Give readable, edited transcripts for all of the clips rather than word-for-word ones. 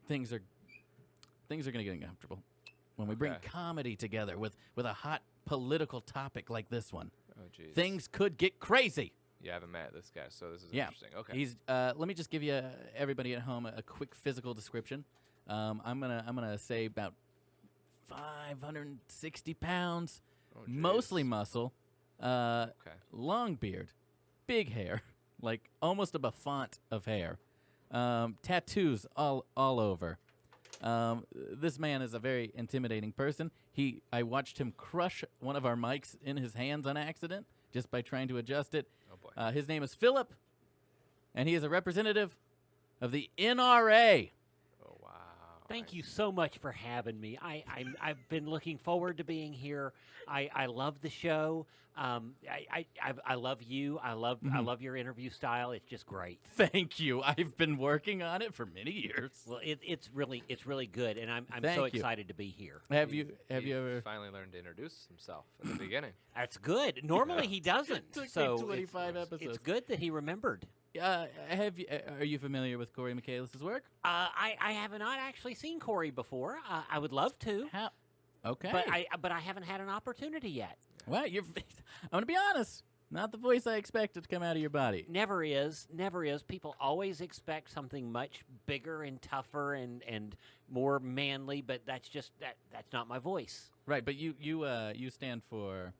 things are going to get uncomfortable when we bring comedy together with a hot political topic like this one. Oh, jeez. Things could get crazy. You haven't met this guy, so this is interesting. Okay. He's. Let me just give you everybody at home a quick physical description. I'm gonna say about 560 pounds, mostly muscle, long beard, big hair, like almost a buffant of hair, tattoos all over. This man is a very intimidating person. I watched him crush one of our mics in his hands on accident just by trying to adjust it. Oh boy. His name is Philip, and he is a representative of the NRA. Oh wow. Thank you so much for having me. I've been looking forward to being here. I love the show. I love you. I love your interview style. It's just great. Thank you. I've been working on it for many years. Well, it's really good, and I'm Thank so you. excited to be here. Have you ever finally learned to introduce himself at the beginning? That's good. Normally he doesn't. Took me So 25 episodes. it's good that he remembered. Are you familiar with Cory Michaelis' work? I have not actually seen Cory before. I would love to. How? Okay. But I haven't had an opportunity yet. Well, I'm going to be honest. Not the voice I expected to come out of your body. Never is. People always expect something much bigger and tougher and more manly, but that's not my voice. Right, but you stand for.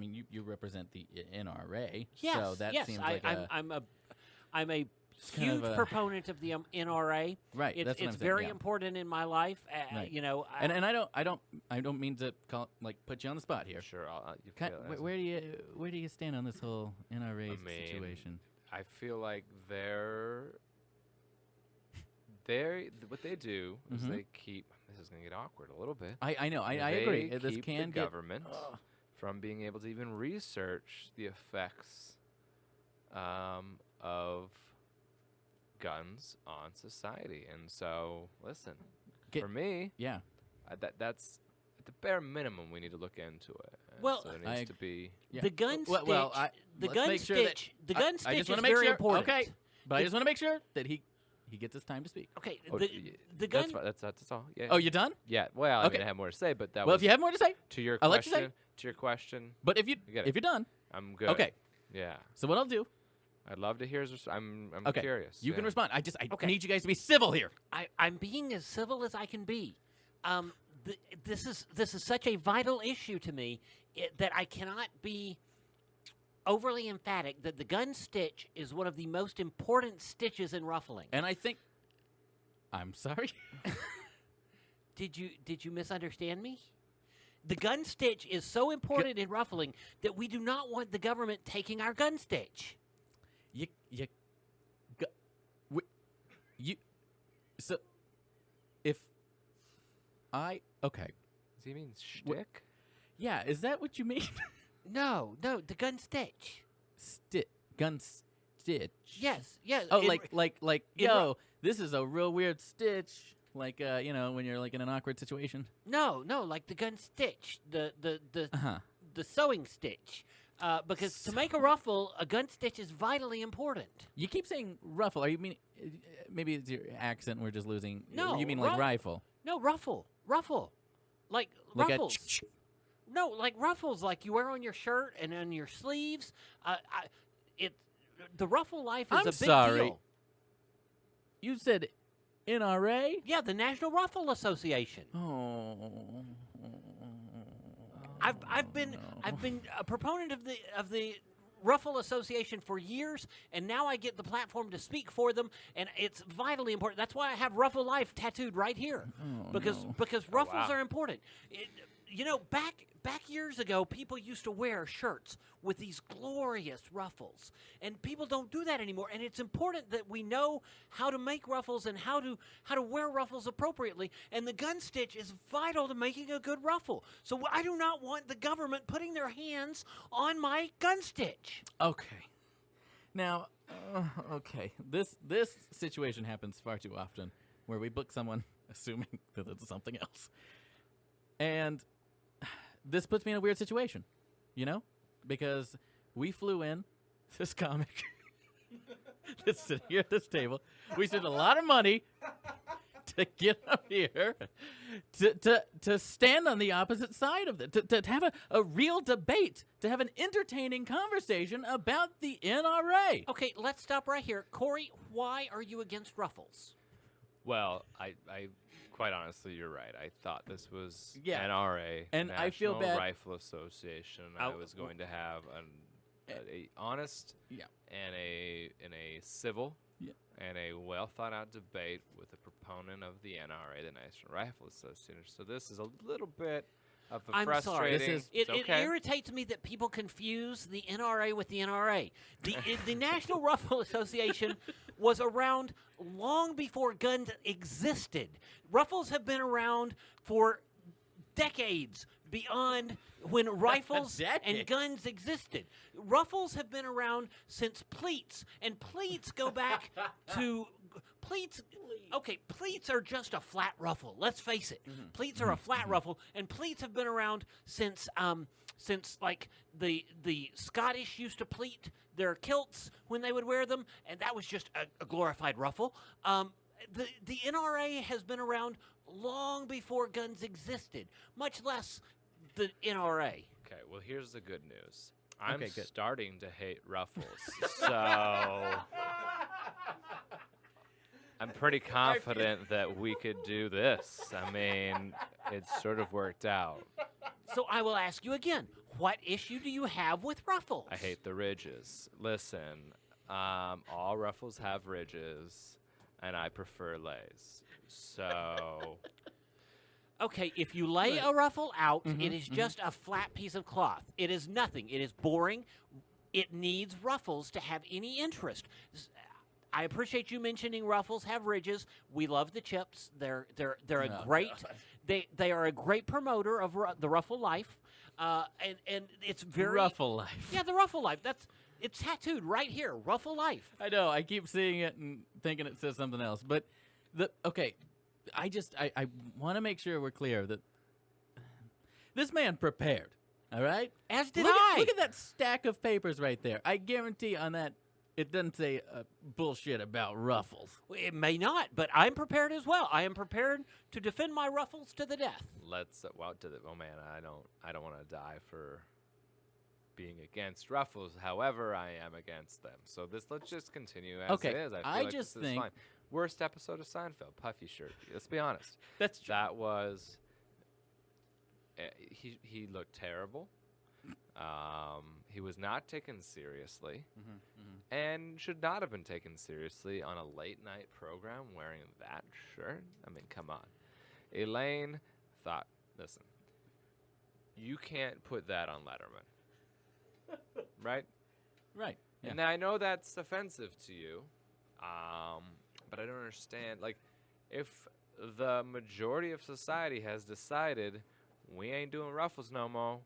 You represent the NRA. Yes, so that yes. seems like I'm a huge proponent of the NRA. Right, it's that's what I'm saying, very yeah. important in my life. Right. And I don't mean to put you on the spot here. Sure. Where do you stand on this whole NRA situation? I feel like what they do is they keep. This is going to get awkward a little bit. I know. I agree. They This keep can the get government from being able to even research the effects of guns on society. And so, listen, for me, that's at the bare minimum we need to look into it. And Well, so it needs to be the gun stitch. The gun stitch. The gun stitch is very important. Okay, but I just want to make sure that he gets his time to speak. Okay. The gun. That's all. Yeah. Oh, you done? Yeah. Well, Okay. I have more to say, but that Well, was if you have more to say, to your I'll let you say. question. To your question, but if you're done, I'm good. okay. Yeah. So what I'll do? I'd love to hear his. I'm Okay. curious. You can yeah. respond. I Okay. need you guys to be civil here. I'm being as civil as I can be. This is such a vital issue to me that I cannot be overly emphatic that the gun stitch is one of the most important stitches in ruffling. And I think. I'm sorry. Did you misunderstand me? The gun stitch is so important in ruffling that we do not want the government taking our gun stitch. So if okay. Does he mean shtick? Yeah, is that what you mean? No, the gun stitch. Gun stitch. Yes. Oh, yo, this is a real weird stitch. Like, when you're like in an awkward situation. No, like the gun stitch, the sewing stitch. Because to make a ruffle, a gun stitch is vitally important. You keep saying ruffle. Are you mean maybe it's your accent? We're just losing. No, you mean like rifle? No, ruffle, like ruffles. No, like ruffles, like you wear on your shirt and on your sleeves. The ruffle life is a big deal. You said NRA? Yeah, the National Ruffle Association. Oh. I've been a proponent of the Ruffle Association for years, and now I get the platform to speak for them, and it's vitally important. That's why I have Ruffle Life tattooed right here, because ruffles are important. Back years ago, people used to wear shirts with these glorious ruffles, and people don't do that anymore. And it's important that we know how to make ruffles and how to wear ruffles appropriately. And the gun stitch is vital to making a good ruffle. So I do not want the government putting their hands on my gun stitch. Okay. Now, this situation happens far too often, where we book someone assuming that it's something else, and this puts me in a weird situation, because we flew in this comic that's sitting here at this table. We spent a lot of money to get up here to stand on the opposite side of it, to have a real debate, to have an entertaining conversation about the NRA. Okay, let's stop right here. Cory, why are you against ruffles? Well, I quite honestly, you're right. I thought this was Yeah. NRA, And National I feel bad. Rifle Association. I was going to have a honest and a civil and a well thought out debate with a proponent of the NRA, the National Rifle Association. So this is a little bit of a frustrating. Sorry. It irritates me that people confuse the NRA with the NRA. The National Rifle Association was around long before guns existed. Ruffles have been around for decades beyond when rifles and guns existed. Ruffles have been around since pleats, and pleats go back to pleats. Okay, pleats are just a flat ruffle. Let's face it. Pleats are a flat ruffle, and pleats have been around since like the Scottish used to pleat their kilts when they would wear them, and that was just a glorified ruffle. The NRA has been around long before guns existed, much less the NRA. Okay, well, here's the good news. I'm starting to hate ruffles, so I'm pretty confident that we could do this. I mean, it sort of worked out. So I will ask you again, what issue do you have with ruffles? I hate the ridges. Listen, all ruffles have ridges, and I prefer lays. So... Okay, if you lay a ruffle out, it is just a flat piece of cloth. It is nothing. It is boring. It needs ruffles to have any interest. I appreciate you mentioning ruffles have ridges. We love the chips. They're a great they are a great promoter of the ruffle life. And it's very ruffle life. Yeah, the ruffle life. It's tattooed right here. Ruffle life. I know. I keep seeing it and thinking it says something else. But I want to make sure we're clear that this man prepared, all right? As did I. Look at that stack of papers right there. I guarantee on that it doesn't say bullshit about ruffles. It may not, but I'm prepared as well. I am prepared to defend my ruffles to the death. Oh man, I don't want to die for being against ruffles. However, I am against them. So let's just continue as it is. I feel like this is fine. Worst episode of Seinfeld, puffy shirt. Let's be honest. That's true. That was. He looked terrible. He was not taken seriously, and should not have been taken seriously on a late night program wearing that shirt. I mean, come on. Elaine thought, listen, you can't put that on Letterman, right? Right. Yeah. And I know that's offensive to you. But I don't understand. Like, if the majority of society has decided we ain't doing ruffles no more,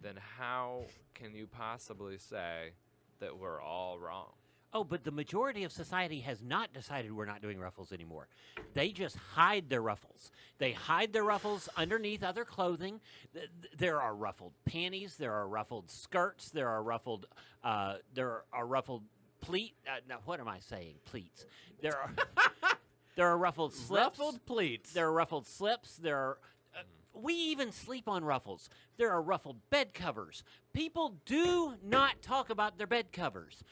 then how can you possibly say that we're all wrong? Oh, but the majority of society has not decided we're not doing ruffles anymore. They just hide their ruffles. They hide their ruffles underneath other clothing. There are ruffled panties. There are ruffled skirts. There are ruffled pleat. Now, what am I saying? Pleats. There are ruffled slips. Ruffled pleats. There are ruffled slips. There are. We even sleep on ruffles. There are ruffled bed covers. People do not talk about their bed covers.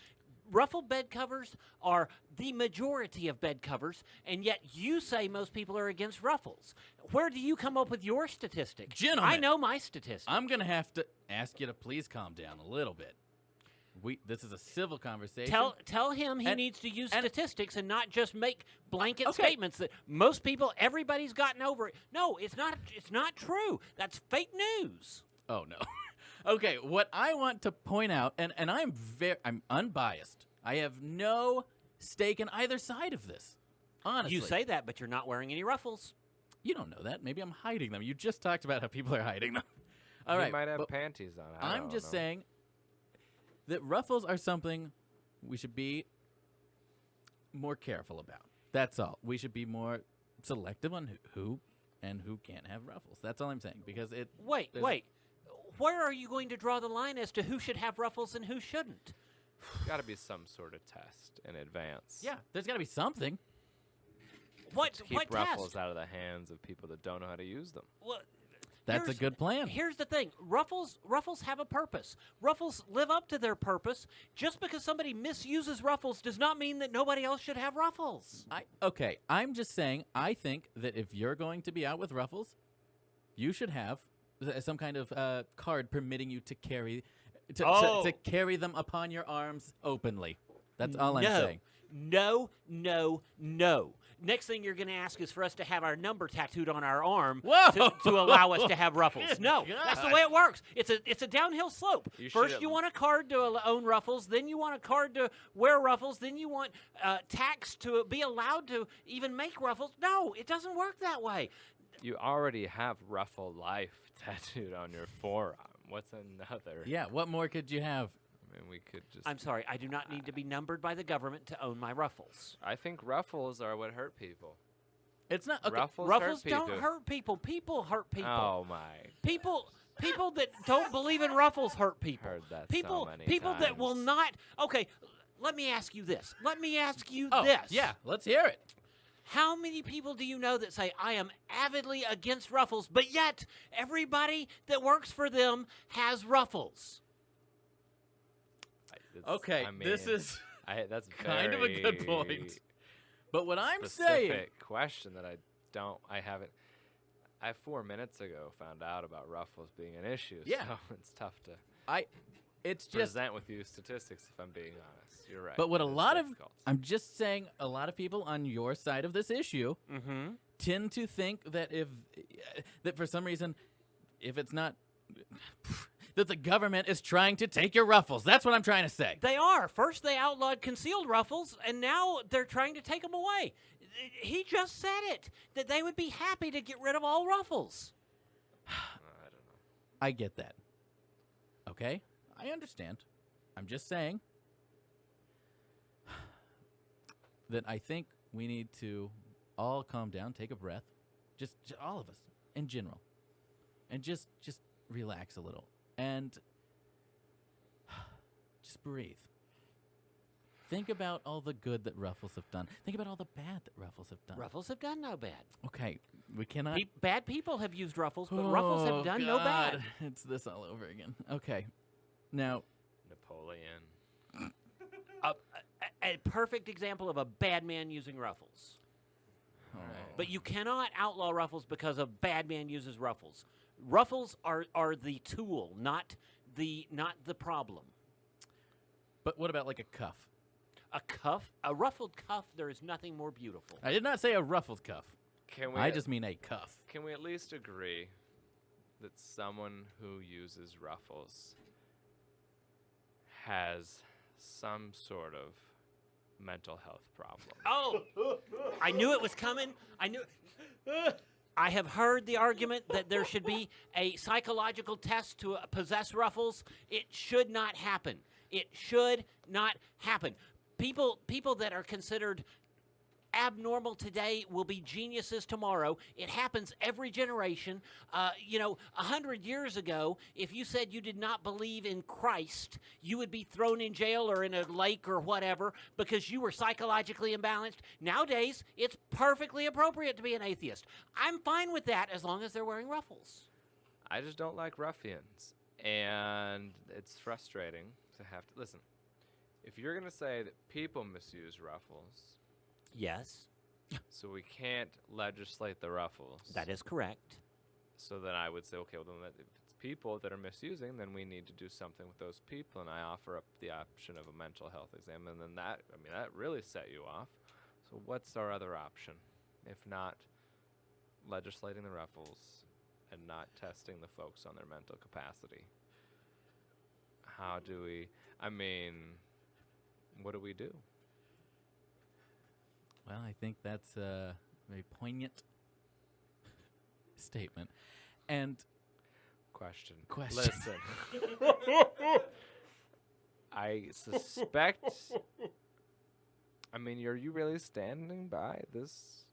Ruffled bed covers are the majority of bed covers, and yet you say most people are against ruffles. Where do you come up with your statistic? Gentlemen, I know my statistic. I'm going to have to ask you to please calm down a little bit. This is a civil conversation. Tell him he needs to use statistics and not just make blanket statements that most people, everybody's gotten over it. No, it's not. It's not true. That's fake news. Oh no. Okay, what I want to point out, and I'm unbiased. I have no stake in either side of this. Honestly, you say that, but you're not wearing any ruffles. You don't know that. Maybe I'm hiding them. You just talked about how people are hiding them. All right, you might have panties on. I'm just saying that ruffles are something we should be more careful about. That's all. We should be more selective on who can't have ruffles. That's all I'm saying. Because Wait. Where are you going to draw the line as to who should have ruffles and who shouldn't? Got to be some sort of test in advance. Yeah, there's got to be something. What keep ruffles test? out of the hands of people that don't know how to use them. Well, That's a good plan. Here's the thing. Ruffles have a purpose. Ruffles live up to their purpose. Just because somebody misuses ruffles does not mean that nobody else should have ruffles. Okay, I'm just saying, I think that if you're going to be out with ruffles, you should have some kind of card permitting you to carry to carry them upon your arms openly. That's all I'm saying. No. Next thing you're going to ask is for us to have our number tattooed on our arm to allow us to have ruffles. No, that's the way it works. It's a downhill slope. First you want a card to own ruffles, then you want a card to wear ruffles, then you want tax to be allowed to even make ruffles. No, it doesn't work that way. You already have Ruffle Life tattooed on your forearm. What's another? Yeah, what more could you have? I mean, we could just... I'm sorry, I do not need to be numbered by the government to own my ruffles. I think ruffles are what hurt people. It's not... Okay. Ruffles don't hurt people. People hurt people. Oh, my. People that don't believe in ruffles hurt people. Heard that people so many people that will times. not... Okay, let me ask you this. Oh, this. yeah, let's hear it. How many people do you know that say, I am avidly against ruffles, but yet everybody that works for them has ruffles? Okay, I mean, this is that's kind of a good point. But what I'm saying... saying... question that I 4 minutes ago found out about ruffles being an issue, Yeah. so it's tough to It's just... present with you statistics, if I'm being honest. You're right. But what It's difficult. I'm just saying, a lot of people on your side of this issue tend to think that that for some reason, if it's not, that the government is trying to take your ruffles. That's what I'm trying to say. They are. First they outlawed concealed ruffles, and now they're trying to take them away. He just said it, that they would be happy to get rid of all ruffles. I don't know. I get that. Okay? I understand. I'm just saying that I think we need to all calm down, take a breath, just all of us in general, and just relax a little and just breathe. Think about all the good that Ruffles have done. Think about all the bad that Ruffles have done. Ruffles have done no bad. Okay, we cannot... Bad people have used ruffles, but ruffles have done no bad. It's this all over again. Okay, now... Napoleon. A perfect example of a bad man using ruffles. Oh. But you cannot outlaw ruffles because a bad man uses ruffles. Ruffles are the tool, not the problem. But what about like a cuff? A cuff? A ruffled cuff, there is nothing more beautiful. I did not say a ruffled cuff. I just mean a cuff. Can we at least agree that someone who uses ruffles has some sort of mental health problem? Oh, I knew it was coming. I have heard the argument that there should be a psychological test to possess ruffles. It should not happen. It should not happen. People that are considered abnormal today will be geniuses tomorrow. It happens every generation. 100 years ago, if you said you did not believe in Christ, you would be thrown in jail or in a lake or whatever because you were psychologically imbalanced. Nowadays, it's perfectly appropriate to be an atheist. I'm fine with that as long as they're wearing ruffles. I just don't like ruffians, and it's frustrating to have to listen. If you're going to say that people misuse ruffles, yes, so we can't legislate the ruffles. That is correct. So then I would say, okay, well, then if it's people that are misusing, then we need to do something with those people, and I offer up the option of a mental health exam, and then that really set you off. So what's our other option, if not legislating the ruffles and not testing the folks on their mental capacity? How do we, what do we do? Well, I think that's a very poignant statement. And Question. Question. Listen. I suspect, are you really standing by this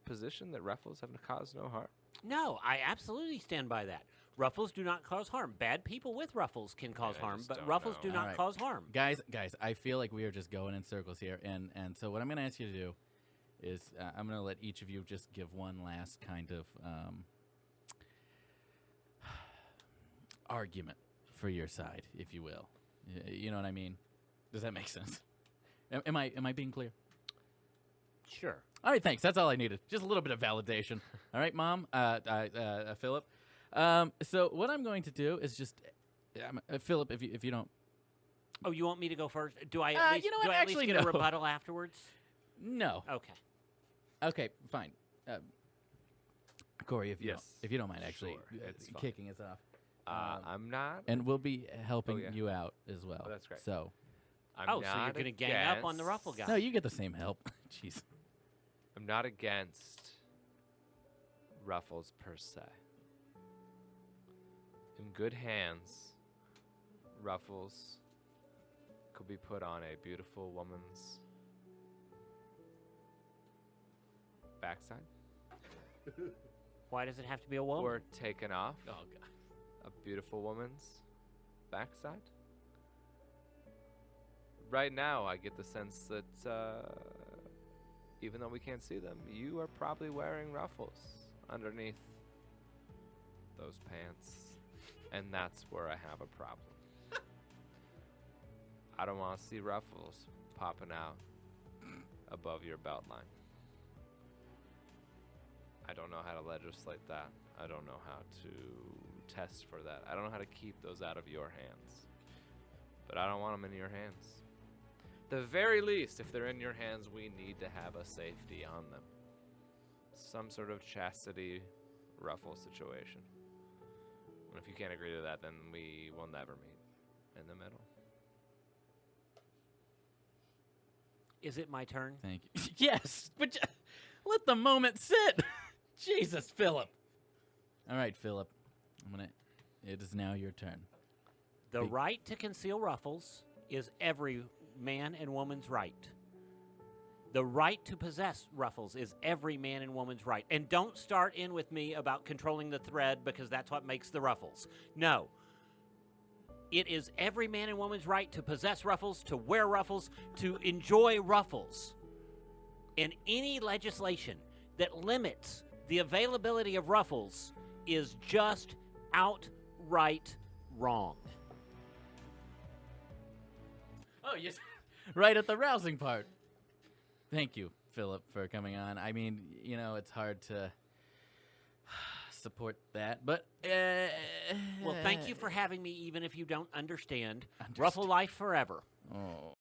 position that ruffles have caused no harm? No, I absolutely stand by that. Ruffles do not cause harm. Bad people with ruffles can cause harm, but ruffles do not cause harm. Guys, I feel like we are just going in circles here. And so what I'm going to ask you to do is I'm going to let each of you just give one last kind of argument for your side, if you will. You know what I mean? Does that make sense? Am I being clear? Sure. All right, thanks. That's all I needed. Just a little bit of validation. All right, Mom, Philip. So what I'm going to do is just, Philip, if you don't. Oh, you want me to go first? Do I at least, you know what? do I at least Actually, get a no. rebuttal afterwards? No. Okay. Okay, fine. Corey, if you don't mind, actually, Sure, it's fine. kicking us off. I'm not. And we'll be helping yeah. you out as well. Oh, that's great. So, I'm so not you're going to gang up on the ruffle guy? no, you get the same help. Jeez. I'm not against ruffles per se. In good hands, ruffles could be put on a beautiful woman's backside Why does it have to be a woman? or taken off Oh God. a beautiful woman's backside. Right now, I get the sense that even though we can't see them, you are probably wearing ruffles underneath those pants, and that's where I have a problem. I don't want to see ruffles popping out above your belt line. I don't know how to legislate that. I don't know how to test for that. I don't know how to keep those out of your hands. But I don't want them in your hands. The very least, if they're in your hands, we need to have a safety on them. Some sort of chastity ruffle situation. And if you can't agree to that, then we will never meet in the middle. Is it my turn? Thank you. Yes, but let the moment sit. Jesus, Philip. All right, Philip. It is now your turn. The right to conceal ruffles is every man and woman's right. The right to possess ruffles is every man and woman's right. And don't start in with me about controlling the thread because that's what makes the ruffles. No. It is every man and woman's right to possess ruffles, to wear ruffles, to enjoy ruffles. And any legislation that limits the availability of ruffles is just outright wrong. Oh, yes. Right at the rousing part. Thank you, Philip, for coming on. I mean, it's hard to support that, but... Well, thank you for having me, even if you don't understand. Ruffle life forever. Oh.